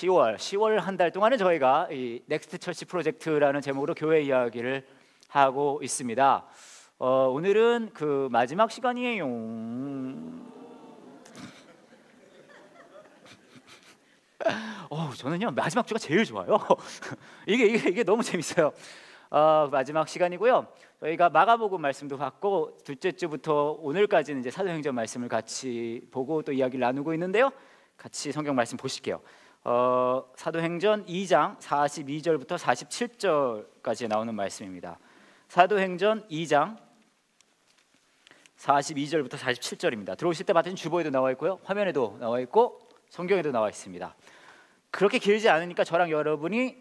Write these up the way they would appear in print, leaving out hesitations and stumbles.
10월 한 달 동안은 저희가 이 넥스트 처치 프로젝트라는 제목으로 교회 이야기를 하고 있습니다. 오늘은 그 마지막 시간이에요. 저는요 마지막 주가 제일 좋아요. 이게 너무 재밌어요. 마지막 시간이고요. 저희가 마가복음 말씀도 받고 둘째 주부터 오늘까지는 이제 사도행전 말씀을 같이 보고 또 이야기를 나누고 있는데요. 같이 성경 말씀 보실게요. 사도행전 2장 42절부터 47절까지 나오는 말씀입니다. 사도행전 2장 42절부터 47절입니다. 들어오실 때 받은 주보에도 나와 있고요, 화면에도 나와 있고 성경에도 나와 있습니다. 그렇게 길지 않으니까 저랑 여러분이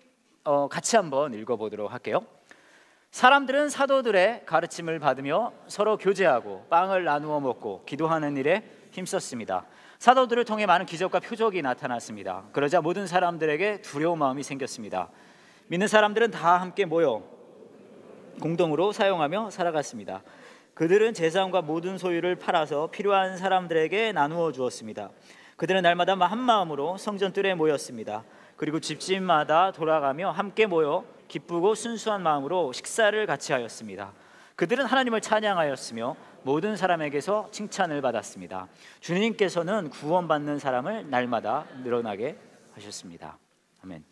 같이 한번 읽어보도록 할게요. 사람들은 사도들의 가르침을 받으며 서로 교제하고 빵을 나누어 먹고 기도하는 일에 힘썼습니다. 사도들을 통해 많은 기적과 표적이 나타났습니다. 그러자 모든 사람들에게 두려운 마음이 생겼습니다. 믿는 사람들은 다 함께 모여 공동으로 사용하며 살아갔습니다. 그들은 재산과 모든 소유를 팔아서 필요한 사람들에게 나누어 주었습니다. 그들은 날마다 한 마음으로 성전 뜰에 모였습니다. 그리고 집집마다 돌아가며 함께 모여 기쁘고 순수한 마음으로 식사를 같이 하였습니다. 그들은 하나님을 찬양하였으며 모든 사람에게서 칭찬을 받았습니다. 주님께서는 구원받는 사람을 날마다 늘어나게 하셨습니다. 아멘.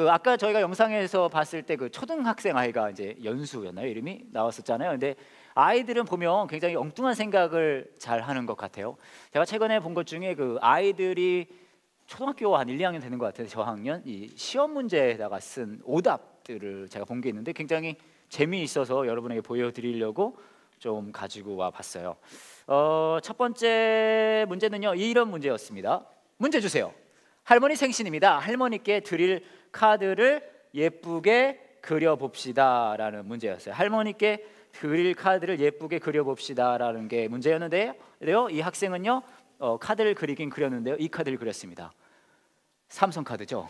아까 저희가 영상에서 봤을 때 그 초등학생 아이가 이제 연수였나요? 이름이 나왔었잖아요. 근데 아이들은 보면 굉장히 엉뚱한 생각을 잘 하는 것 같아요. 제가 최근에 본 것 중에 그 아이들이 초등학교 한 1, 2학년 되는 것 같아요. 저학년 이 시험 문제에다가 쓴 오답들을 제가 본 게 있는데 굉장히 재미있어서 여러분에게 보여드리려고 좀 가지고 와 봤어요. 첫 번째 문제는요, 이런 문제였습니다. 문제 주세요. 할머니 생신입니다. 할머니께 드릴 카드를 예쁘게 그려봅시다 라는 문제였어요. 할머니께 드릴 카드를 예쁘게 그려봅시다 라는 게 문제였는데요, 이 학생은요 카드를 그리긴 그렸는데요, 이 카드를 그렸습니다. 삼성카드죠.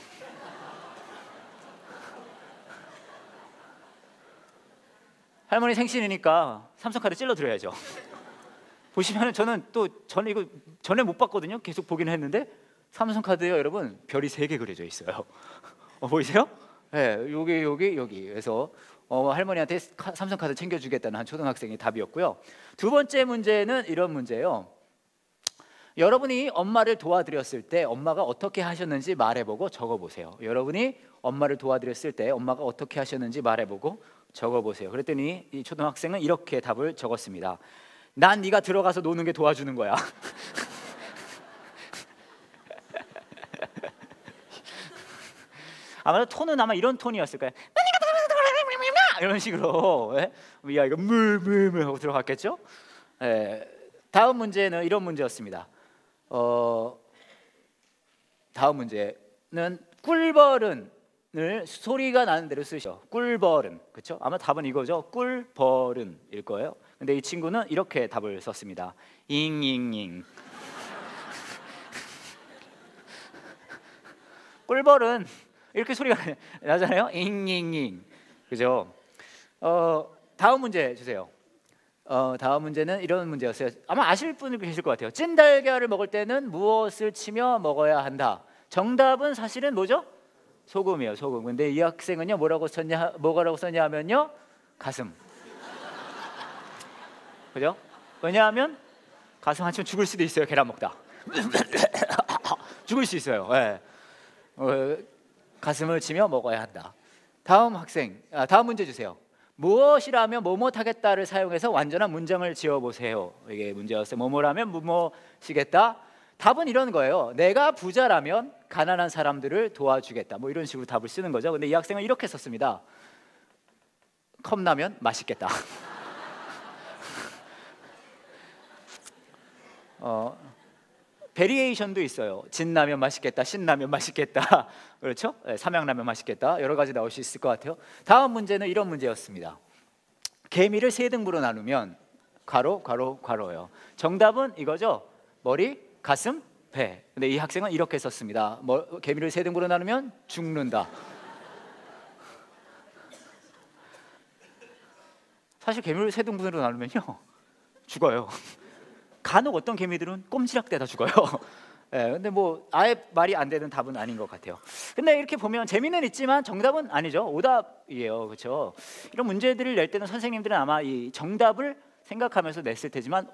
할머니 생신이니까 삼성카드 찔러드려야죠. 보시면 저는 이거 전에 못 봤거든요. 계속 보긴 했는데 삼성카드요, 여러분 별이 3개 그려져 있어요. 보이세요? 네, 여기. 그래서 할머니한테 삼성카드 챙겨주겠다는 한 초등학생의 답이었고요. 두 번째 문제는 이런 문제예요. 여러분이 엄마를 도와드렸을 때 엄마가 어떻게 하셨는지 말해보고 적어보세요. 여러분이 엄마를 도와드렸을 때 엄마가 어떻게 하셨는지 말해보고 적어보세요. 그랬더니 이 초등학생은 이렇게 답을 적었습니다. 난 네가 들어가서 노는 게 도와주는 거야. 아마도 톤은 아마 이런 톤이었을 거예요. 이런 식으로 이 아이가 물물물 하고 들어갔겠죠. 다음 문제는 이런 문제였습니다. 다음 문제는 꿀버른을 소리가 나는 대로 쓰셔. 꿀버른, 그렇죠? 아마 답은 이거죠. 꿀버른일 거예요. 근데 이 친구는 이렇게 답을 썼습니다. 잉잉잉. 꿀벌은 이렇게 소리가 나잖아요. 잉잉잉, 그죠? 다음 문제 주세요. 다음 문제는 이런 문제였어요. 아마 아실 분이 계실 것 같아요. 찐달걀을 먹을 때는 무엇을 치며 먹어야 한다. 정답은 사실은 뭐죠? 소금이에요, 소금. 근데 이 학생은요 뭐라고 썼냐 하면요, 가슴. 그죠? 왜냐하면 가슴 한참 죽을 수도 있어요. 계란 먹다 죽을 수 있어요. 네. 가슴을 치며 먹어야 한다. 다음 문제 주세요. 무엇이라면 뭐뭐하겠다를 사용해서 완전한 문장을 지어보세요. 이게 문제였어요. 뭐뭐라면 뭐뭐시겠다. 답은 이런 거예요. 내가 부자라면 가난한 사람들을 도와주겠다. 뭐 이런 식으로 답을 쓰는 거죠. 근데 이 학생은 이렇게 썼습니다. 컵라면 맛있겠다. 베리에이션도 있어요. 진라면 맛있겠다, 신라면 맛있겠다, 그렇죠? 삼양라면 맛있겠다, 여러 가지 나올 수 있을 것 같아요. 다음 문제는 이런 문제였습니다. 개미를 3등분으로 나누면 괄호예요. 정답은 이거죠. 머리, 가슴, 배. 근데 이 학생은 이렇게 썼습니다. 개미를 3등분으로 나누면 죽는다. 사실 개미를 3등분으로 나누면요 죽어요. 간혹 어떤 개미들은 꼼지락대다 죽어요. 예, 근데 뭐 아예 말이 안 되는 답은 아닌 것 같아요. 근데 이렇게 보면 재미는 있지만 정답은 아니죠. 오답이에요, 그렇죠? 이런 문제들을 낼 때는 선생님들은 아마 이 정답을 생각하면서 냈을 테지만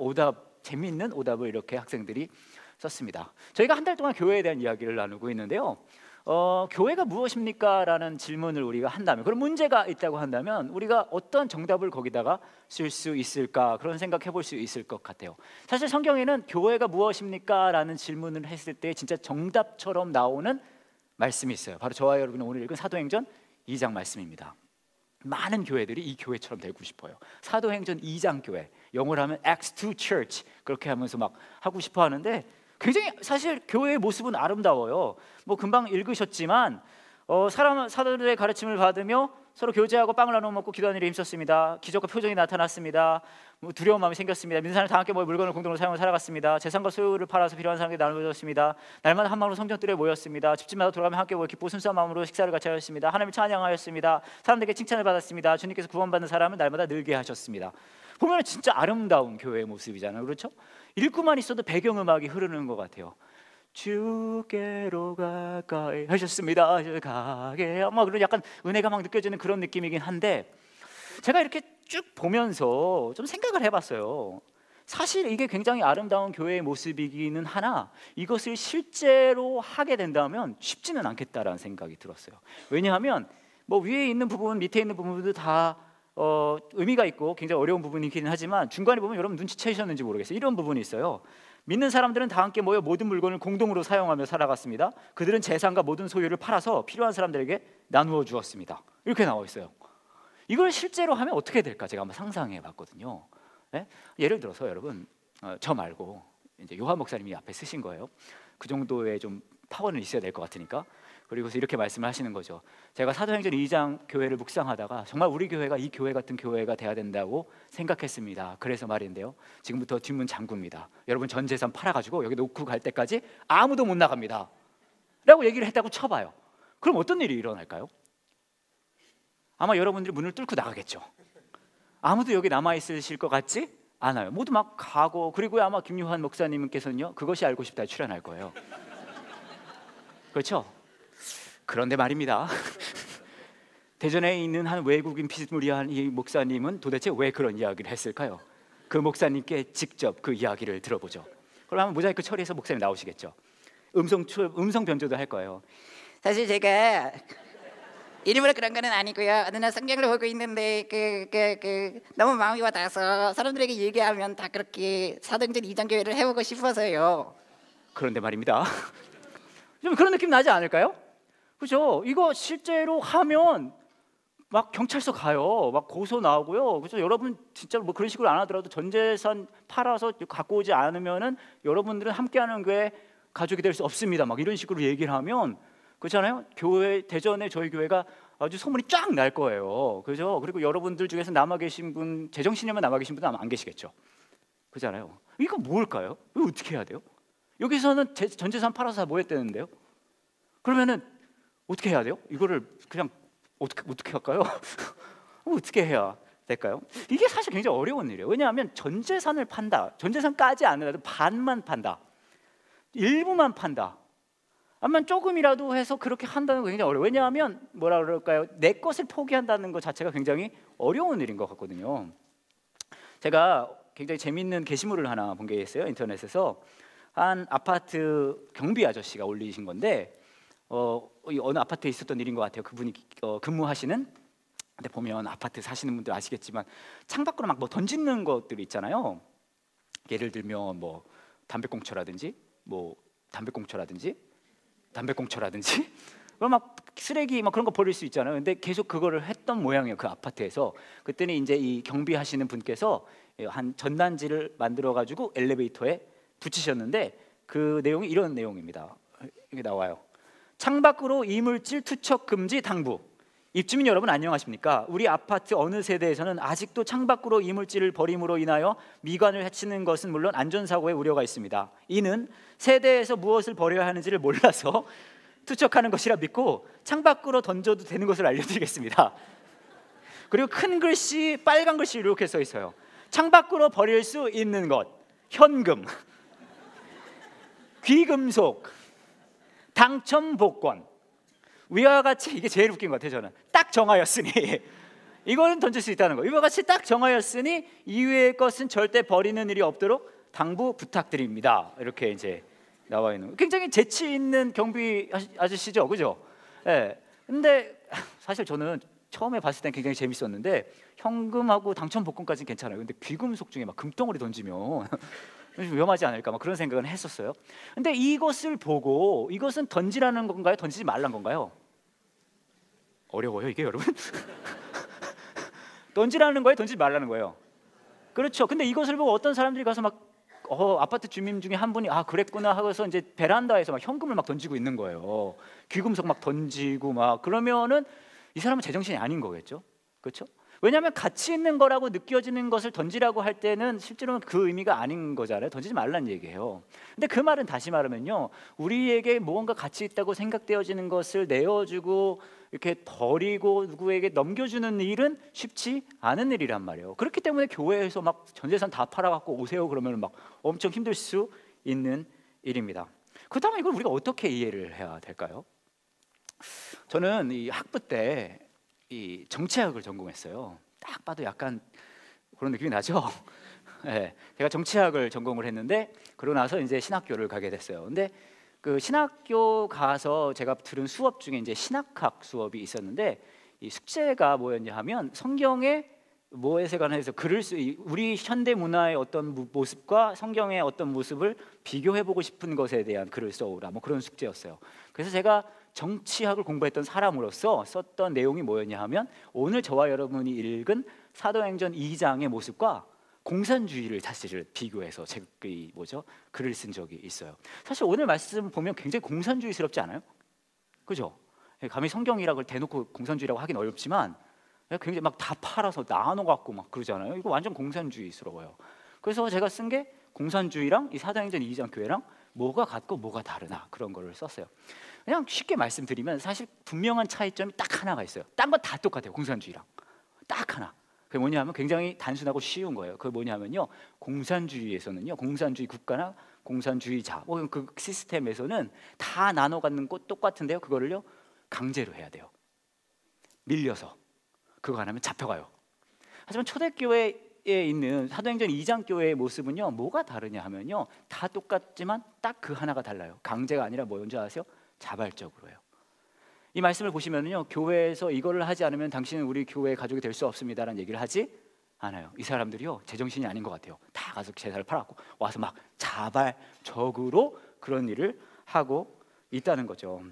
재미있는 오답을 이렇게 학생들이 썼습니다. 저희가 한 달 동안 교회에 대한 이야기를 나누고 있는데요. 교회가 무엇입니까? 라는 질문을 우리가 한다면, 그런 문제가 있다고 한다면 우리가 어떤 정답을 거기다가 쓸 수 있을까, 그런 생각해 볼 수 있을 것 같아요. 사실 성경에는 교회가 무엇입니까? 라는 질문을 했을 때 진짜 정답처럼 나오는 말씀이 있어요. 바로 저와 여러분이 오늘 읽은 사도행전 2장 말씀입니다. 많은 교회들이 이 교회처럼 되고 싶어요. 사도행전 2장 교회, 영어로 하면 Acts 2 Church, 그렇게 하면서 막 하고 싶어 하는데 굉장히 사실 교회의 모습은 아름다워요. 뭐 금방 읽으셨지만 사도들의 가르침을 받으며 서로 교제하고 빵을 나눠 먹고 기도하는 일에 힘썼습니다. 기적과 표적이 나타났습니다. 뭐 두려운 마음이 생겼습니다. 믿는 사람들 다 함께 모여 물건을 공동으로 사용하며 살아갔습니다. 재산과 소유를 팔아서 필요한 사람에게 나눠줬습니다. 날마다 한 마음으로 성전들에 모였습니다. 집집마다 돌아가며 함께 모여 기쁘고 순수한 마음으로 식사를 같이 하였습니다. 하나님을 찬양하였습니다. 사람들에게 칭찬을 받았습니다. 주님께서 구원받는 사람을 날마다 늘게 하셨습니다. 보면 진짜 아름다운 교회의 모습이잖아요, 그렇죠? 읽고만 있어도 배경음악이 흐르는 것 같아요. 주께로 가까이 하셨습니다. 가게 막 그런 약간 은혜가 막 느껴지는 그런 느낌이긴 한데, 제가 이렇게 쭉 보면서 좀 생각을 해봤어요. 사실 이게 굉장히 아름다운 교회의 모습이기는 하나 이것을 실제로 하게 된다면 쉽지는 않겠다라는 생각이 들었어요. 왜냐하면 뭐 위에 있는 부분, 밑에 있는 부분도 다 의미가 있고 굉장히 어려운 부분이긴 하지만 중간에 보면 여러분 눈치채셨는지 모르겠어요. 이런 부분이 있어요. 믿는 사람들은 다 함께 모여 모든 물건을 공동으로 사용하며 살아갔습니다. 그들은 재산과 모든 소유를 팔아서 필요한 사람들에게 나누어 주었습니다. 이렇게 나와 있어요. 이걸 실제로 하면 어떻게 될까 제가 한번 상상해 봤거든요. 네? 예를 들어서 여러분 저 말고 이제 요한 목사님이 앞에 쓰신 거예요. 그 정도의 좀 파워는 있어야 될 것 같으니까. 그리고서 이렇게 말씀을 하시는 거죠. 제가 사도행전 2장 교회를 묵상하다가 정말 우리 교회가 이 교회 같은 교회가 돼야 된다고 생각했습니다. 그래서 말인데요, 지금부터 뒷문 잠굽니다. 여러분 전 재산 팔아가지고 여기 놓고 갈 때까지 아무도 못 나갑니다 라고 얘기를 했다고 쳐봐요. 그럼 어떤 일이 일어날까요? 아마 여러분들이 문을 뚫고 나가겠죠. 아무도 여기 남아있으실 것 같지 않아요. 모두 막 가고, 그리고 아마 김유한 목사님께서는요, 그것이 알고 싶다에 출연할 거예요. 그렇죠? 그런데 말입니다. 대전에 있는 한 외국인 피스무리한 이 목사님은 도대체 왜 그런 이야기를 했을까요? 그 목사님께 직접 그 이야기를 들어보죠. 그러면 모자이크 처리해서 목사님 나오시겠죠. 음성 변조도 할 거예요. 사실 제가 일부러 그런 거는 아니고요. 어느 날 성경을 보고 있는데 너무 마음이 와닿아서 사람들에게 얘기하면 다 그렇게 사도행전 2장 교회를 해보고 싶어서요. 그런데 말입니다. 좀 그런 느낌 나지 않을까요? 그죠? 이거 실제로 하면 막 경찰서 가요. 막 고소 나오고요. 그죠? 여러분 진짜 뭐 그런 식으로 안 하더라도 전 재산 팔아서 갖고 오지 않으면은 여러분들은 함께하는 교회 가족이 될 수 없습니다. 막 이런 식으로 얘기를 하면 그렇잖아요. 교회 대전에 저희 교회가 아주 소문이 쫙 날 거예요. 그죠? 그리고 여러분들 중에서 남아 계신 분, 제정신이면 남아 계신 분은 아마 안 계시겠죠. 그렇잖아요. 이거 뭘까요? 이거 어떻게 해야 돼요? 여기서는 전 재산 팔아서 뭐 했다는데요? 그러면은 어떻게 해야 돼요? 이거를 그냥 어떻게 할까요? 어떻게 해야 될까요? 이게 사실 굉장히 어려운 일이에요. 왜냐하면 전 재산을 판다, 전 재산까지 안 해도 반만 판다, 일부만 판다, 아니면 조금이라도 해서 그렇게 한다는 거 굉장히 어려워요. 왜냐하면 뭐라 그럴까요? 내 것을 포기한다는 것 자체가 굉장히 어려운 일인 것 같거든요. 제가 굉장히 재밌는 게시물을 하나 본 게 있어요. 인터넷에서 한 아파트 경비 아저씨가 올리신 건데 어느 아파트에 있었던 일인 것 같아요. 그분이 근무하시는, 근데 보면 아파트 사시는 분들 아시겠지만 창밖으로 막 뭐 던지는 것들이 있잖아요. 예를 들면 뭐 담배꽁초라든지 그럼 막 쓰레기 막 그런 거 버릴 수 있잖아요. 근데 계속 그거를 했던 모양이에요, 그 아파트에서. 그때는 이제 이 경비하시는 분께서 한 전단지를 만들어 가지고 엘리베이터에 붙이셨는데 그 내용이 이런 내용입니다. 이게 나와요. 창밖으로 이물질 투척 금지 당부. 입주민 여러분 안녕하십니까? 우리 아파트 어느 세대에서는 아직도 창밖으로 이물질을 버림으로 인하여 미관을 해치는 것은 물론 안전사고의 우려가 있습니다. 이는 세대에서 무엇을 버려야 하는지를 몰라서 투척하는 것이라 믿고 창밖으로 던져도 되는 것을 알려드리겠습니다. 그리고 큰 글씨, 빨간 글씨 이렇게 써 있어요. 창밖으로 버릴 수 있는 것, 현금. 귀금속, 당첨 복권, 위와 같이, 이게 제일 웃긴 것 같아요. 저는 딱 정하였으니 이거는 던질 수 있다는 거. 이와 같이 딱 정하였으니 이외의 것은 절대 버리는 일이 없도록 당부 부탁드립니다. 이렇게 이제 나와 있는 거. 굉장히 재치 있는 경비 아저씨죠, 그죠? 예. 근데 사실 저는 처음에 봤을 땐 굉장히 재밌었는데 현금하고 당첨 복권까지는 괜찮아요. 근데 귀금속 중에 막 금덩어리 던지면 좀 위험하지 않을까 막 그런 생각은 했었어요. 근데 이것을 보고 이것은 던지라는 건가요? 던지지 말란 건가요? 어려워요 이게 여러분? 던지라는 거예요? 던지지 말라는 거예요? 그렇죠. 근데 이것을 보고 어떤 사람들이 가서 막 아파트 주민 중에 한 분이 그랬구나 하고서 이제 베란다에서 막 현금을 막 던지고 있는 거예요. 귀금속 막 던지고 막 그러면은 이 사람은 제정신이 아닌 거겠죠. 그렇죠? 왜냐하면 가치 있는 거라고 느껴지는 것을 던지라고 할 때는 실제로는 그 의미가 아닌 거잖아요. 던지지 말라는 얘기예요. 근데 그 말은 다시 말하면요, 우리에게 무언가 가치 있다고 생각되어지는 것을 내어주고 이렇게 버리고 누구에게 넘겨주는 일은 쉽지 않은 일이란 말이에요. 그렇기 때문에 교회에서 막 전 재산 다 팔아갖고 오세요 그러면 막 엄청 힘들 수 있는 일입니다. 그렇다면 이걸 우리가 어떻게 이해를 해야 될까요? 저는 이 학부 때 이 정치학을 전공했어요. 딱 봐도 약간 그런 느낌이 나죠. 네, 제가 정치학을 전공을 했는데 그러고 나서 이제 신학교를 가게 됐어요. 근데 그 신학교 가서 제가 들은 수업 중에 이제 신학학 수업이 있었는데 이 숙제가 뭐였냐 하면 성경의 뭐에 관해서 글을 우리 현대 문화의 어떤 모습과 성경의 어떤 모습을 비교해 보고 싶은 것에 대한 글을 써오라 뭐 그런 숙제였어요. 그래서 제가 정치학을 공부했던 사람으로서 썼던 내용이 뭐였냐 하면 오늘 저와 여러분이 읽은 사도행전 2장의 모습과 공산주의를 사실 비교해서 글을 쓴 적이 있어요. 사실 오늘 말씀 보면 굉장히 공산주의스럽지 않아요? 그죠? 감히 성경이라고 대놓고 공산주의라고 하긴 어렵지만 굉장히 막 다 팔아서 나눠 갖고 막 그러잖아요. 이거 완전 공산주의스러워요. 그래서 제가 쓴 게 공산주의랑 이 사도행전 2장 교회랑 뭐가 같고 뭐가 다르나 그런 거를 썼어요. 그냥 쉽게 말씀드리면 사실 분명한 차이점이 딱 하나가 있어요. 딴 건 다 똑같아요. 공산주의랑 딱 하나. 그게 뭐냐면 굉장히 단순하고 쉬운 거예요. 그게 뭐냐면요, 공산주의에서는요, 공산주의 국가나 공산주의자 그 시스템에서는 다 나눠 갖는 것 똑같은데요, 그거를요 강제로 해야 돼요. 밀려서. 그거 안 하면 잡혀가요. 하지만 초대교회에 있는 사도행전 2장 교회의 모습은요 뭐가 다르냐 하면요 다 똑같지만 딱 그 하나가 달라요. 강제가 아니라 뭔지 아세요? 자발적으로요. 이 말씀을 보시면요 교회에서 이거를 하지 않으면 당신은 우리 교회의 가족이 될 수 없습니다라는 얘기를 하지 않아요. 이 사람들이요 제정신이 아닌 것 같아요. 다 가서 재산을 팔아갖고 와서 막 자발적으로 그런 일을 하고 있다는 거죠.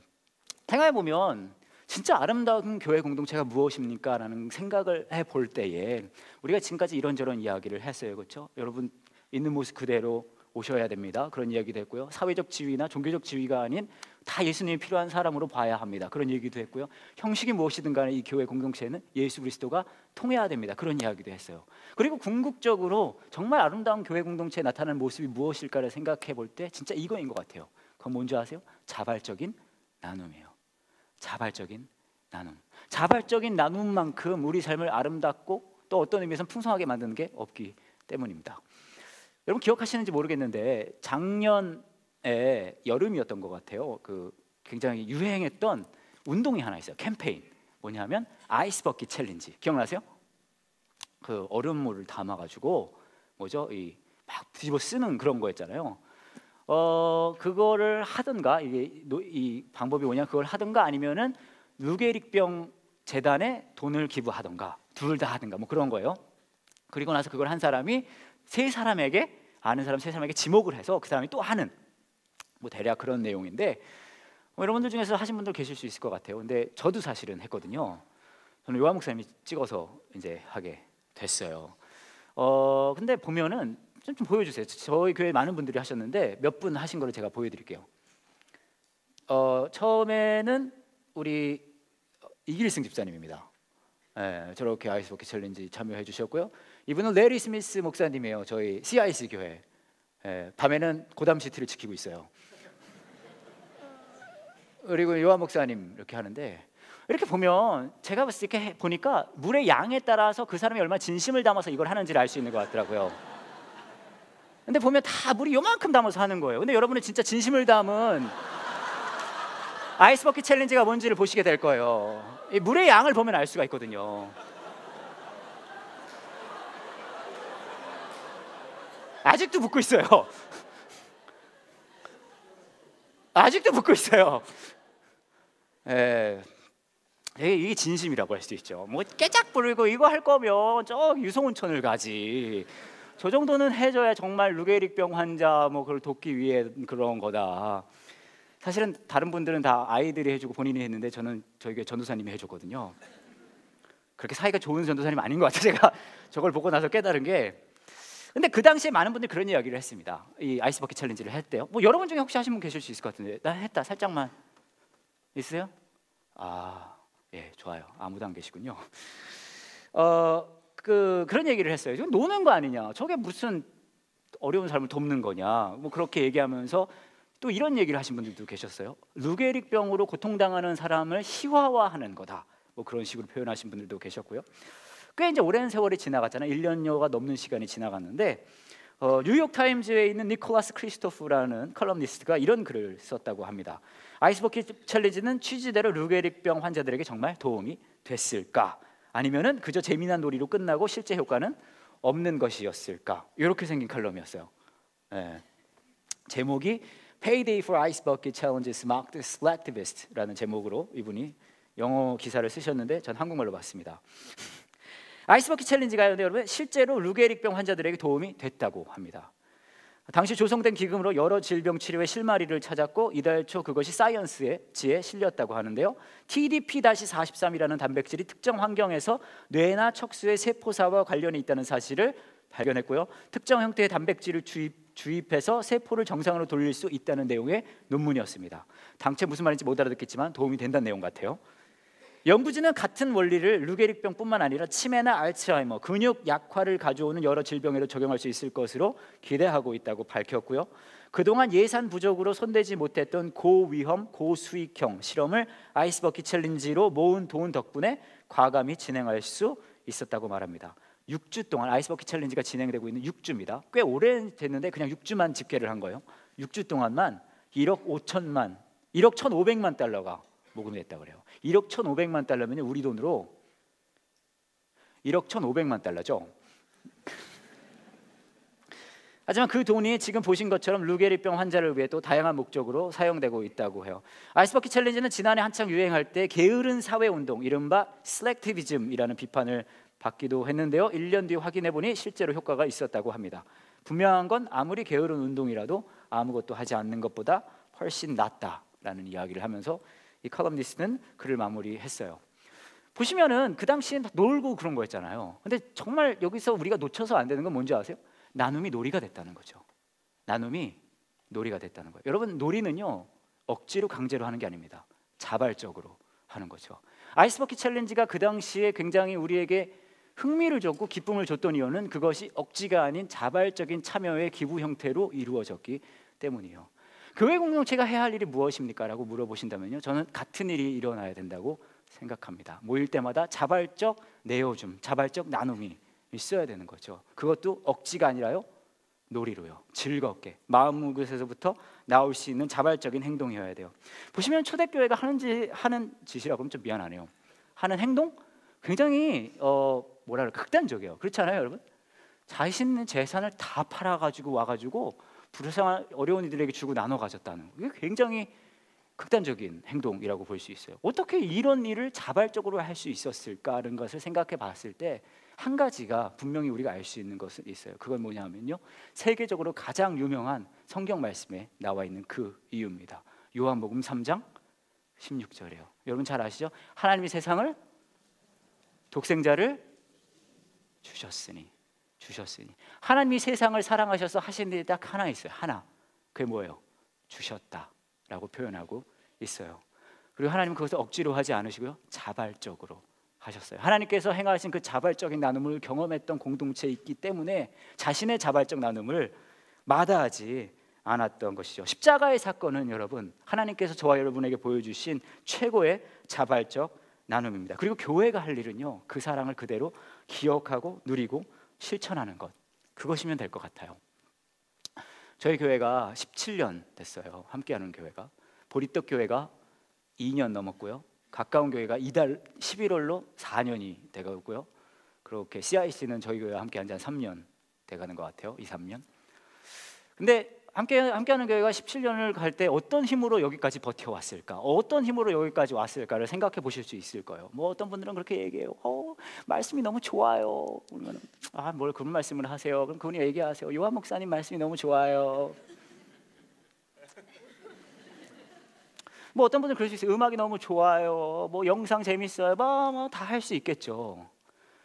생각해보면 진짜 아름다운 교회 공동체가 무엇입니까? 라는 생각을 해볼 때에 우리가 지금까지 이런저런 이야기를 했어요. 그렇죠? 여러분 있는 모습 그대로 오셔야 됩니다. 그런 이야기도 했고요. 사회적 지위나 종교적 지위가 아닌 다 예수님이 필요한 사람으로 봐야 합니다. 그런 얘기도 했고요. 형식이 무엇이든 간에 이 교회 공동체는 예수 그리스도가 통해야 됩니다. 그런 이야기도 했어요. 그리고 궁극적으로 정말 아름다운 교회 공동체에 나타나는 모습이 무엇일까를 생각해 볼 때 진짜 이거인 것 같아요. 그건 뭔지 아세요? 자발적인 나눔이에요. 자발적인 나눔. 자발적인 나눔만큼 우리 삶을 아름답고 또 어떤 의미에서는 풍성하게 만드는 게 없기 때문입니다. 여러분 기억하시는지 모르겠는데 작년에 여름이었던 것 같아요. 그 굉장히 유행했던 운동이 하나 있어요. 캠페인. 뭐냐면 아이스 버킷 챌린지. 기억나세요? 그 얼음물을 담아가지고 막 뒤집어 쓰는 그런 거였잖아요. 그거를 하든가 이 방법이 뭐냐 그걸 하든가 아니면은 루게릭병 재단에 돈을 기부하든가 둘 다 하든가 뭐 그런 거예요. 그리고 나서 그걸 한 사람이 아는 사람 세 사람에게 지목을 해서 그 사람이 또 하는 뭐 대략 그런 내용인데 여러분들 중에서 하신 분들 계실 수 있을 것 같아요. 근데 저도 사실은 했거든요. 저는 요한 목사님이 찍어서 이제 하게 됐어요. 근데 보면은 좀 보여주세요. 저희 교회 많은 분들이 하셨는데 몇 분 하신 거를 제가 보여드릴게요. 처음에는 우리 이길승 집사님입니다. 저렇게 아이스버킷 챌린지 참여해 주셨고요. 이분은 레리 스미스 목사님이에요. 저희 CIC 교회. 밤에는 고담 시티를 지키고 있어요. 그리고 요한 목사님 이렇게 하는데 이렇게 보면 제가 이렇게 보니까 물의 양에 따라서 그 사람이 얼마나 진심을 담아서 이걸 하는지를 알 수 있는 것 같더라고요. 근데 보면 다 물이 요만큼 담아서 하는 거예요. 근데 여러분은 진짜 진심을 담은 아이스버킷 챌린지가 뭔지를 보시게 될 거예요. 이 물의 양을 보면 알 수가 있거든요. 아직도 붓고 있어요. 아직도 붓고 있어요. 예, 이게 진심이라고 할 수 있죠. 뭐 깨작 부르고 이거 할 거면 저 유성훈천을 가지. 저 정도는 해줘야 정말 루게릭병 환자 뭐 그걸 돕기 위해 그런 거다. 사실은 다른 분들은 다 아이들이 해주고 본인이 했는데 저는 저희 전도사님이 해줬거든요. 그렇게 사이가 좋은 전도사님 아닌 것 같아요. 제가 저걸 보고 나서 깨달은 게. 근데 그 당시에 많은 분들이 그런 이야기를 했습니다. 이 아이스버킷 챌린지를 했대요. 뭐 여러분 중에 혹시 하신 분 계실 수 있을 것 같은데 나 했다 살짝만 있어요? 아, 예, 좋아요. 아무도 안 계시군요. 그런 얘기를 했어요. 이건 노는 거 아니냐? 저게 무슨 어려운 사람을 돕는 거냐? 뭐 그렇게 얘기하면서 또 이런 얘기를 하신 분들도 계셨어요. 루게릭병으로 고통당하는 사람을 희화화하는 거다. 뭐 그런 식으로 표현하신 분들도 계셨고요. 꽤 이제 오랜 세월이 지나갔잖아요. 1년여가 넘는 시간이 지나갔는데 뉴욕 타임즈에 있는 니콜라스 크리스토프라는 컬럼니스트가 이런 글을 썼다고 합니다. 아이스버킷 챌린지는 취지대로 루게릭병 환자들에게 정말 도움이 됐을까? 아니면은 그저 재미난 놀이로 끝나고 실제 효과는 없는 것이었을까? 이렇게 생긴 컬럼이었어요. 예. 제목이 Payday for Ice Bucket Challenges Mocked Selectivist라는 제목으로 이분이 영어 기사를 쓰셨는데 전 한국말로 봤습니다. 아이스버킷 챌린지가요, 여러분 실제로 루게릭병 환자들에게 도움이 됐다고 합니다. 당시 조성된 기금으로 여러 질병 치료의 실마리를 찾았고 이달 초 그것이 사이언스지에 실렸다고 하는데요. TDP-43이라는 단백질이 특정 환경에서 뇌나 척수의 세포사와 관련이 있다는 사실을 발견했고요. 특정 형태의 단백질을 주입해서 세포를 정상으로 돌릴 수 있다는 내용의 논문이었습니다. 당최 무슨 말인지 못 알아듣겠지만 도움이 된다는 내용 같아요. 연구진은 같은 원리를 루게릭병뿐만 아니라 치매나 알츠하이머, 근육 약화를 가져오는 여러 질병에도 적용할 수 있을 것으로 기대하고 있다고 밝혔고요. 그동안 예산 부족으로 손대지 못했던 고위험, 고수익형 실험을 아이스버킷 챌린지로 모은 돈 덕분에 과감히 진행할 수 있었다고 말합니다. 6주 동안 아이스버킷 챌린지가 진행되고 있는 6주입니다. 꽤 오래 됐는데 그냥 6주만 집계를 한 거예요. 6주 동안만 1억 1,500만 달러가 모금이 됐다고 그래요. 1억 1,500만 달러면 우리 돈으로 1억 1,500만 달러죠. 하지만 그 돈이 지금 보신 것처럼 루게릭병 환자를 위해 또 다양한 목적으로 사용되고 있다고 해요. 아이스버킷 챌린지는 지난해 한창 유행할 때 게으른 사회운동, 이른바 슬랙티비즘이라는 비판을 받기도 했는데요. 1년 뒤 확인해보니 실제로 효과가 있었다고 합니다. 분명한 건 아무리 게으른 운동이라도 아무것도 하지 않는 것보다 훨씬 낫다라는 이야기를 하면서 이 컬럼니스트는 글을 마무리했어요. 보시면은 그 당시엔 놀고 그런 거였잖아요. 근데 정말 여기서 우리가 놓쳐서 안 되는 건 뭔지 아세요? 나눔이 놀이가 됐다는 거죠. 나눔이 놀이가 됐다는 거예요. 여러분, 놀이는요 억지로 강제로 하는 게 아닙니다. 자발적으로 하는 거죠. 아이스버킷 챌린지가 그 당시에 굉장히 우리에게 흥미를 줬고 기쁨을 줬던 이유는 그것이 억지가 아닌 자발적인 참여의 기부 형태로 이루어졌기 때문이에요. 교회 공동체가 해야 할 일이 무엇입니까? 라고 물어보신다면요, 저는 같은 일이 일어나야 된다고 생각합니다. 모일 때마다 자발적 내어줌, 자발적 나눔이 있어야 되는 거죠. 그것도 억지가 아니라요, 놀이로요, 즐겁게 마음 곳에서부터 나올 수 있는 자발적인 행동이어야 돼요. 보시면 초대교회가 하는 짓이라고 하면 좀 미안하네요. 하는 행동 굉장히 극단적이에요. 그렇지 않아요, 여러분? 자신의 재산을 다 팔아가지고 와가지고 불쌍한 어려운 이들에게 주고 나눠 가졌다는 거. 이게 굉장히 극단적인 행동이라고 볼 수 있어요. 어떻게 이런 일을 자발적으로 할 수 있었을까라는 것을 생각해 봤을 때 한 가지가 분명히 우리가 알 수 있는 것은 있어요. 그건 뭐냐면요, 세계적으로 가장 유명한 성경 말씀에 나와 있는 그 이유입니다. 요한복음 3장 16절이에요. 여러분 잘 아시죠? 하나님이 세상을 독생자를 주셨으니 하나님이 세상을 사랑하셔서 하신 일이 딱 하나 있어요. 하나. 그게 뭐예요? 주셨다라고 표현하고 있어요. 그리고 하나님은 그것을 억지로 하지 않으시고요, 자발적으로 하셨어요. 하나님께서 행하신 그 자발적인 나눔을 경험했던 공동체에 있기 때문에 자신의 자발적 나눔을 마다하지 않았던 것이죠. 십자가의 사건은 여러분, 하나님께서 저와 여러분에게 보여주신 최고의 자발적 나눔입니다. 그리고 교회가 할 일은요, 그 사랑을 그대로 기억하고 누리고 실천하는 것, 그것이면 될 것 같아요. 저희 교회가 17년 됐어요. 함께하는 교회가. 보리떡 교회가 2년 넘었고요. 가까운 교회가 이달 11월로 4년이 돼가고요. 그렇게 CIC는 저희 교회와 함께한 지 한 3년 돼가는 것 같아요. 2, 3년. 근데 함께하는 교회가 17년을 갈 때 어떤 힘으로 여기까지 버텨왔을까? 어떤 힘으로 여기까지 왔을까를 생각해 보실 수 있을 거예요. 뭐 어떤 분들은 그렇게 얘기해요. 말씀이 너무 좋아요. 그러면 뭘 그런 말씀을 하세요? 그럼 그분이 얘기하세요. 요한 목사님 말씀이 너무 좋아요. 뭐 어떤 분들은 그럴 수 있어요. 음악이 너무 좋아요. 뭐 영상 재밌어요. 뭐 다 할 수 있겠죠.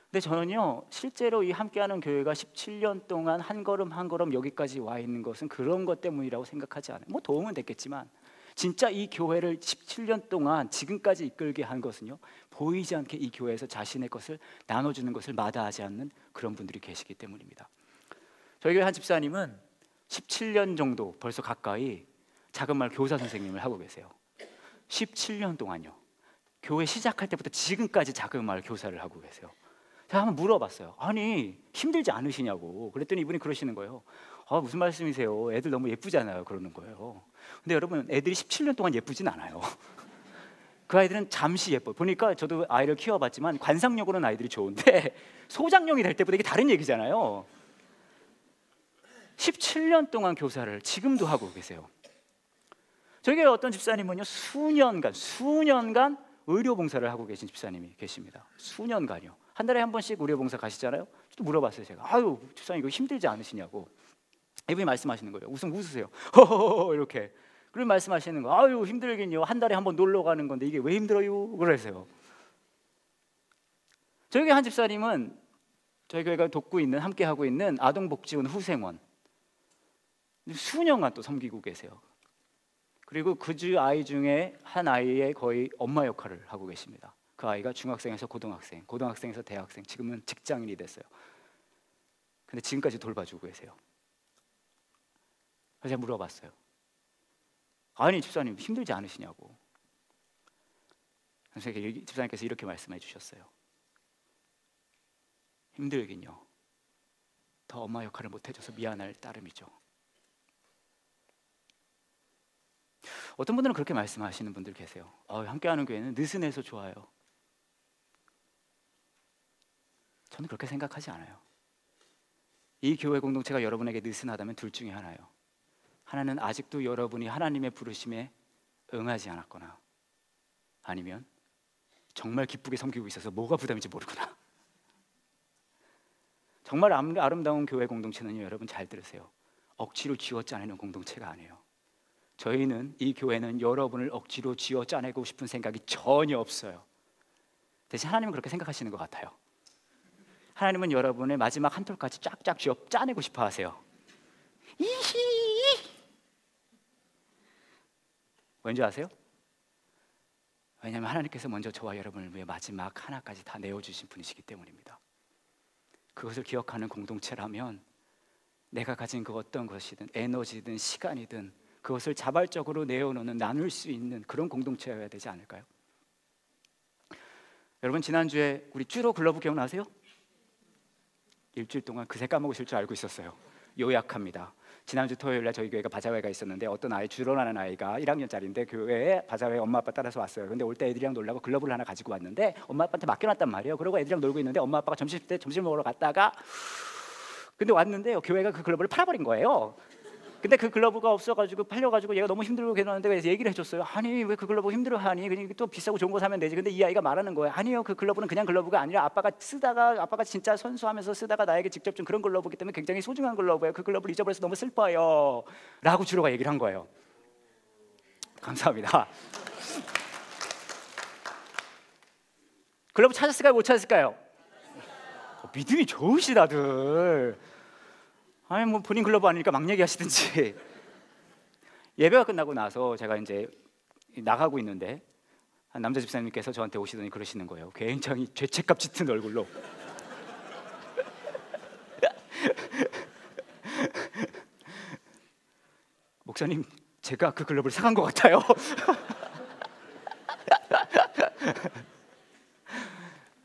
근데 저는요, 실제로 이 함께하는 교회가 17년 동안 한 걸음 한 걸음 여기까지 와 있는 것은 그런 것 때문이라고 생각하지 않아요. 뭐 도움은 됐겠지만 진짜 이 교회를 17년 동안 지금까지 이끌게 한 것은요, 보이지 않게 이 교회에서 자신의 것을 나눠주는 것을 마다하지 않는 그런 분들이 계시기 때문입니다. 저희 교회 한 집사님은 17년 정도 벌써 가까이 작은 말 교사 선생님을 하고 계세요. 17년 동안요. 교회 시작할 때부터 지금까지 작은 말 교사를 하고 계세요. 제가 한번 물어봤어요. 아니 힘들지 않으시냐고. 그랬더니 이분이 그러시는 거예요. 무슨 말씀이세요? 애들 너무 예쁘잖아요. 그러는 거예요. 근데 여러분, 애들이 17년 동안 예쁘진 않아요. 그 아이들은 잠시 예뻐요. 보니까 저도 아이를 키워봤지만 관상력으로는 아이들이 좋은데 소장용이 될 때보다 이게 다른 얘기잖아요. 17년 동안 교사를 지금도 하고 계세요. 저희 교회 어떤 집사님은요, 수년간 의료봉사를 하고 계신 집사님이 계십니다. 수년간이요. 한 달에 한 번씩 의료봉사 가시잖아요. 또 물어봤어요. 제가 집사님 이거 힘들지 않으시냐고. 이분이 말씀하시는 거예요. 웃으세요. 허허허 이렇게. 그리고 말씀하시는 거. 힘들긴요. 한 달에 한 번 놀러 가는 건데 이게 왜 힘들어요? 그러세요. 저희 교회 한 집사님은 저희 교회가 돕고 있는, 함께 하고 있는 아동복지원 후생원 수년간 또 섬기고 계세요. 그리고 그 아이 중에 한 아이의 거의 엄마 역할을 하고 계십니다. 그 아이가 중학생에서 고등학생, 고등학생에서 대학생, 지금은 직장인이 됐어요. 근데 지금까지 돌봐주고 계세요. 그래서 제가 물어봤어요. 아니 집사님 힘들지 않으시냐고. 그래서 집사님께서 이렇게 말씀해 주셨어요. 힘들긴요. 더 엄마 역할을 못 해줘서 미안할 따름이죠. 어떤 분들은 그렇게 말씀하시는 분들 계세요. 함께하는 교회는 느슨해서 좋아요. 저는 그렇게 생각하지 않아요. 이 교회 공동체가 여러분에게 느슨하다면 둘 중에 하나예요. 하나는 아직도 여러분이 하나님의 부르심에 응하지 않았거나, 아니면 정말 기쁘게 섬기고 있어서 뭐가 부담인지 모르구나. 정말 아름다운 교회 공동체는요, 여러분 잘 들으세요. 억지로 쥐어짜내는 공동체가 아니에요. 저희는, 이 교회는 여러분을 억지로 쥐어짜내고 싶은 생각이 전혀 없어요. 대신 하나님은 그렇게 생각하시는 것 같아요. 하나님은 여러분의 마지막 한 톨까지 쫙쫙 쥐어 짜내고 싶어 하세요. 이히! 왠지 아세요? 왜냐하면 하나님께서 먼저 저와 여러분을 위해 마지막 하나까지 다 내어주신 분이시기 때문입니다. 그것을 기억하는 공동체라면 내가 가진 그 어떤 것이든 에너지든 시간이든 그것을 자발적으로 내어놓는, 나눌 수 있는 그런 공동체여야 되지 않을까요? 여러분, 지난주에 우리 쭈로 글러브 기억나세요? 일주일 동안 그새 까먹으실 줄 알고 있었어요. 요약합니다. 지난주 토요일날 저희 교회가 바자회가 있었는데 어떤 아이, 주로라는 아이가 1학년짜리인데 교회에 바자회에 엄마 아빠 따라서 왔어요. 근데 올 때 애들이랑 놀라고 글러브를 하나 가지고 왔는데 엄마 아빠한테 맡겨놨단 말이에요. 그러고 애들이랑 놀고 있는데 엄마 아빠가 점심 때 점심 먹으러 갔다가 근데 왔는데요, 교회가 그 글러브를 팔아버린 거예요. 근데 그 글러브가 없어가지고 팔려가지고 얘가 너무 힘들고 계셨는데 그래서 얘기를 해줬어요. 아니 왜 그 글러브 힘들어하니? 그냥 또 비싸고 좋은 거 사면 되지. 근데 이 아이가 말하는 거예요. 아니요, 그 글러브는 그냥 글러브가 아니라 아빠가 진짜 선수하면서 쓰다가 나에게 직접 준 그런 글러브이기 때문에 굉장히 소중한 글러브예요. 그 글러브를 잊어버려서 너무 슬퍼요 라고 주로가 얘기를 한 거예요. 감사합니다. 글러브 찾았을까요? 못 찾았을까요? 믿음이 좋으시다들. 아니 뭐 본인 글러브 아니니까 막 얘기하시든지. 예배가 끝나고 나서 제가 이제 나가고 있는데 한 남자 집사님께서 저한테 오시더니 그러시는 거예요. 굉장히 죄책감 짙은 얼굴로 목사님, 제가 그 글러브를 사간 것 같아요.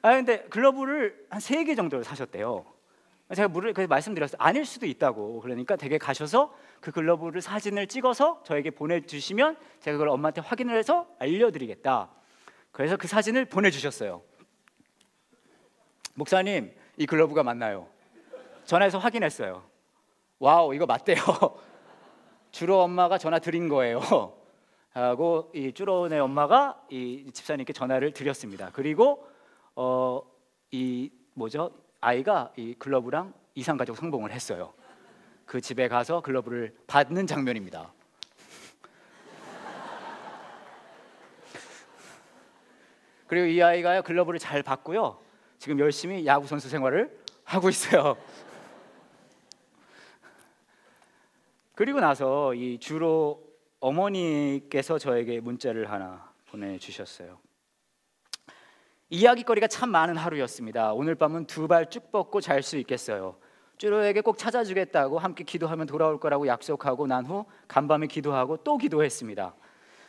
근데 글러브를 한 3개 정도를 사셨대요. 제가 그래서 말씀드렸어요. 아닐 수도 있다고. 그러니까 댁에 가셔서 그 글러브를 사진을 찍어서 저에게 보내주시면 제가 그걸 엄마한테 확인을 해서 알려드리겠다. 그래서 그 사진을 보내주셨어요. 목사님, 이 글러브가 맞나요? 전화해서 확인했어요. 와우, 이거 맞대요. 주로 엄마가 전화 드린 거예요. 하고 이 주로네 엄마가 이 집사님께 전화를 드렸습니다. 그리고 아이가 이 글러브랑 이상가족 성공을 했어요. 그 집에 가서 글러브를 받는 장면입니다. 그리고 이 아이가 글러브를 잘 받고요. 지금 열심히 야구 선수 생활을 하고 있어요. 그리고 나서 이 주로 어머니께서 저에게 문자를 하나 보내주셨어요. 이야기거리가 참 많은 하루였습니다. 오늘 밤은 두 발 쭉 뻗고 잘 수 있겠어요. 주로에게 꼭 찾아주겠다고 함께 기도하면 돌아올 거라고 약속하고 난 후 간밤에 기도하고 또 기도했습니다.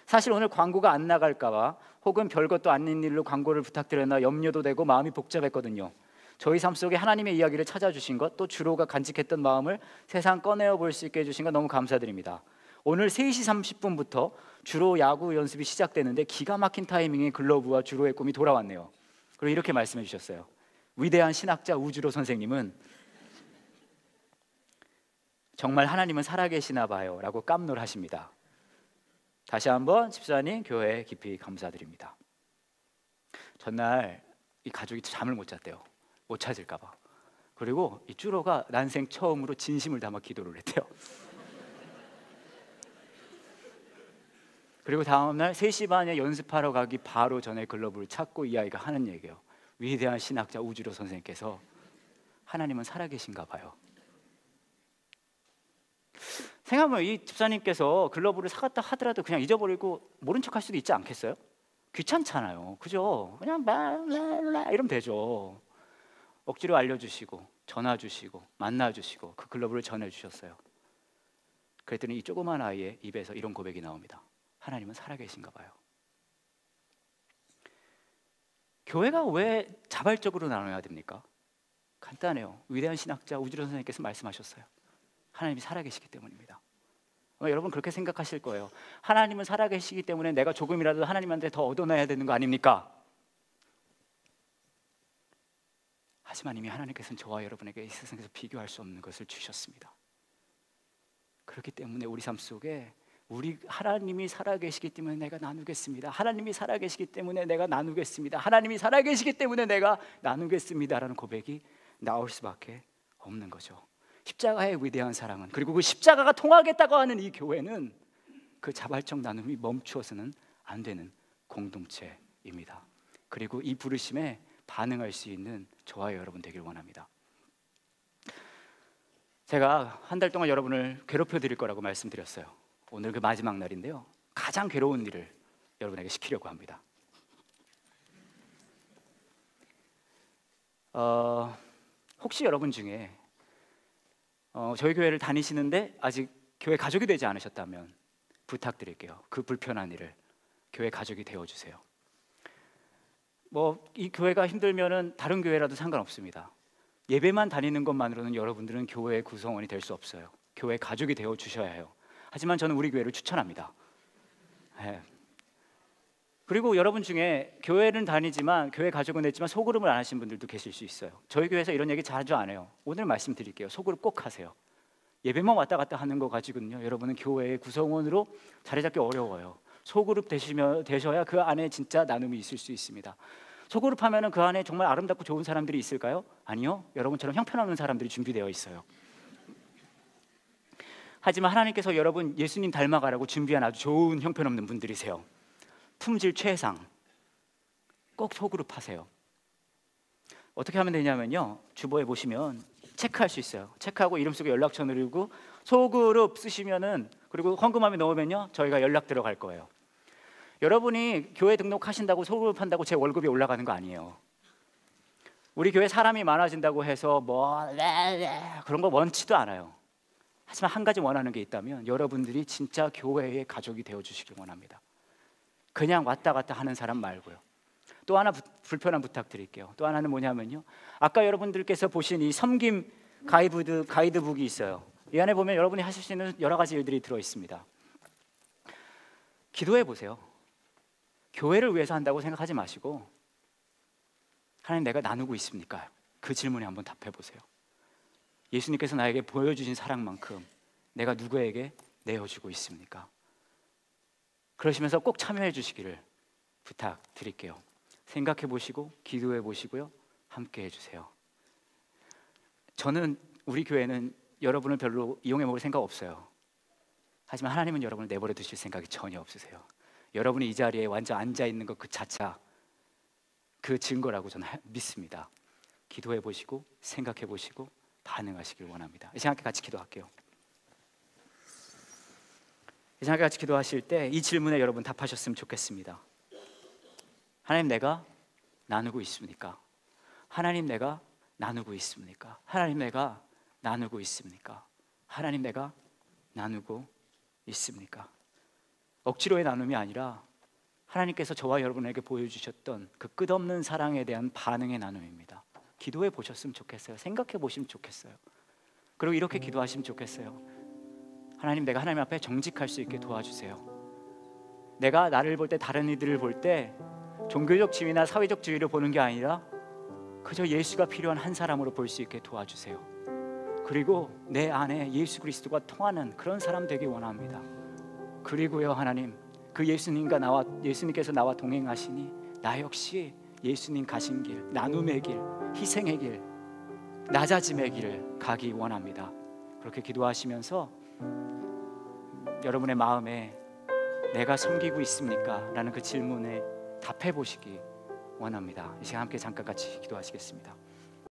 사실 오늘 광고가 안 나갈까 봐 혹은 별것도 아닌 일로 광고를 부탁드렸나 염려도 되고 마음이 복잡했거든요. 저희 삶 속에 하나님의 이야기를 찾아주신 것, 또 주로가 간직했던 마음을 세상 꺼내어 볼 수 있게 해주신 것 너무 감사드립니다. 오늘 3시 30분부터 주로 야구 연습이 시작되는데 기가 막힌 타이밍에 글러브와 주로의 꿈이 돌아왔네요. 그리고 이렇게 말씀해 주셨어요. 위대한 신학자 우주로 선생님은 정말 하나님은 살아계시나 봐요 라고 깜놀하십니다. 다시 한번 집사님 교회에 깊이 감사드립니다. 전날 이 가족이 잠을 못 잤대요. 못 찾을까 봐. 그리고 이 주로가 난생 처음으로 진심을 담아 기도를 했대요. 그리고 다음날 3시 반에 연습하러 가기 바로 전에 글러브를 찾고 이 아이가 하는 얘기예요. 위대한 신학자 우주로 선생님께서 하나님은 살아계신가 봐요. 생각해보면 이 집사님께서 글러브를 사갔다 하더라도 그냥 잊어버리고 모른 척할 수도 있지 않겠어요? 귀찮잖아요. 그죠? 그냥 말랄라 이러면 되죠. 억지로 알려주시고 전화 주시고 만나 주시고 그 글러브를 전해주셨어요. 그랬더니 이 조그만 아이의 입에서 이런 고백이 나옵니다. 하나님은 살아계신가 봐요. 교회가 왜 자발적으로 나눠야 됩니까? 간단해요. 위대한 신학자 우주로 선생님께서 말씀하셨어요. 하나님이 살아계시기 때문입니다. 여러분 그렇게 생각하실 거예요. 하나님은 살아계시기 때문에 내가 조금이라도 하나님한테 더 얻어내야 되는 거 아닙니까? 하지만 이미 하나님께서는 저와 여러분에게 이 세상에서 비교할 수 없는 것을 주셨습니다. 그렇기 때문에 우리 삶 속에 우리 하나님이 살아계시기 때문에 내가 나누겠습니다. 하나님이 살아계시기 때문에 내가 나누겠습니다. 하나님이 살아계시기 때문에 내가 나누겠습니다라는 고백이 나올 수밖에 없는 거죠. 십자가의 위대한 사랑은, 그리고 그 십자가가 통하겠다고 하는 이 교회는 그 자발적 나눔이 멈추어서는 안 되는 공동체입니다. 그리고 이 부르심에 반응할 수 있는 저와 여러분 되길 원합니다. 제가 한 달 동안 여러분을 괴롭혀 드릴 거라고 말씀드렸어요. 오늘 그 마지막 날인데요. 가장 괴로운 일을 여러분에게 시키려고 합니다. 혹시 여러분 중에 저희 교회를 다니시는데 아직 교회 가족이 되지 않으셨다면 부탁드릴게요. 그 불편한 일을 교회 가족이 되어주세요. 이 교회가 힘들면은 다른 교회라도 상관없습니다. 예배만 다니는 것만으로는 여러분들은 교회의 구성원이 될 수 없어요. 교회 가족이 되어 주셔야 해요. 하지만 저는 우리 교회를 추천합니다. 네. 그리고 여러분 중에 교회는 다니지만 교회 가족은 됐지만 소그룹을 안 하신 분들도 계실 수 있어요. 저희 교회에서 이런 얘기 자주 안 해요. 오늘 말씀드릴게요. 소그룹 꼭 하세요. 예배만 왔다 갔다 하는 거 가지고는요, 여러분은 교회의 구성원으로 자리 잡기 어려워요. 소그룹 되셔야 그 안에 진짜 나눔이 있을 수 있습니다. 소그룹 하면은 그 안에 정말 아름답고 좋은 사람들이 있을까요? 아니요. 여러분처럼 형편없는 사람들이 준비되어 있어요. 하지만 하나님께서 여러분 예수님 닮아가라고 준비한 아주 좋은 형편없는 분들이세요. 품질 최상. 꼭 소그룹 하세요. 어떻게 하면 되냐면요, 주보에 보시면 체크할 수 있어요. 체크하고 이름 속에 연락처 누르고 소그룹 쓰시면은, 그리고 헌금함에 넣으면요 저희가 연락 들어갈 거예요. 여러분이 교회 등록하신다고 소그룹 한다고 제 월급이 올라가는 거 아니에요. 우리 교회 사람이 많아진다고 해서 그런 거 원치도 않아요. 하지만 한 가지 원하는 게 있다면 여러분들이 진짜 교회의 가족이 되어주시길 원합니다. 그냥 왔다 갔다 하는 사람 말고요. 또 하나 불편한 부탁드릴게요. 또 하나는 뭐냐면요, 아까 여러분들께서 보신 이 섬김 가이드북이 있어요. 이 안에 보면 여러분이 하실 수 있는 여러 가지 일들이 들어 있습니다. 기도해 보세요. 교회를 위해서 한다고 생각하지 마시고 하나님 내가 나누고 있습니까? 그 질문에 한번 답해 보세요. 예수님께서 나에게 보여주신 사랑만큼 내가 누구에게 내어주고 있습니까? 그러시면서 꼭 참여해 주시기를 부탁드릴게요. 생각해 보시고 기도해 보시고요. 함께 해주세요. 저는 우리 교회는 여러분을 별로 이용해 먹을 생각 없어요. 하지만 하나님은 여러분을 내버려 두실 생각이 전혀 없으세요. 여러분이 이 자리에 완전 앉아 있는 것 그 자체가 그 증거라고 저는 믿습니다. 기도해 보시고 생각해 보시고 반응하시길 원합니다. 이 시간 같이 기도할게요. 이 시간 같이 기도하실 때 이 질문에 여러분 답하셨으면 좋겠습니다. 하나님 내가 나누고 있습니까? 하나님 내가 나누고 있습니까? 하나님 내가 나누고 있습니까? 하나님 내가 나누고 있습니까? 억지로의 나눔이 아니라 하나님께서 저와 여러분에게 보여주셨던 그 끝없는 사랑에 대한 반응의 나눔입니다. 기도해 보셨으면 좋겠어요. 생각해 보시면 좋겠어요. 그리고 이렇게 기도하시면 좋겠어요. 하나님 내가 하나님 앞에 정직할 수 있게 도와주세요. 내가 나를 볼 때 다른 이들을 볼 때 종교적 지위나 사회적 지위를 보는 게 아니라 그저 예수가 필요한 한 사람으로 볼 수 있게 도와주세요. 그리고 내 안에 예수 그리스도가 통하는 그런 사람 되기 원합니다. 그리고요 하나님 그 예수님께서 나와 동행하시니 나 역시 예수님 가신 길, 나눔의 길, 희생의 길, 낮아짐의 길을 가기 원합니다. 그렇게 기도하시면서 여러분의 마음에 내가 섬기고 있습니까? 라는 그 질문에 답해 보시기 원합니다. 이 시간 함께 잠깐 같이 기도하시겠습니다.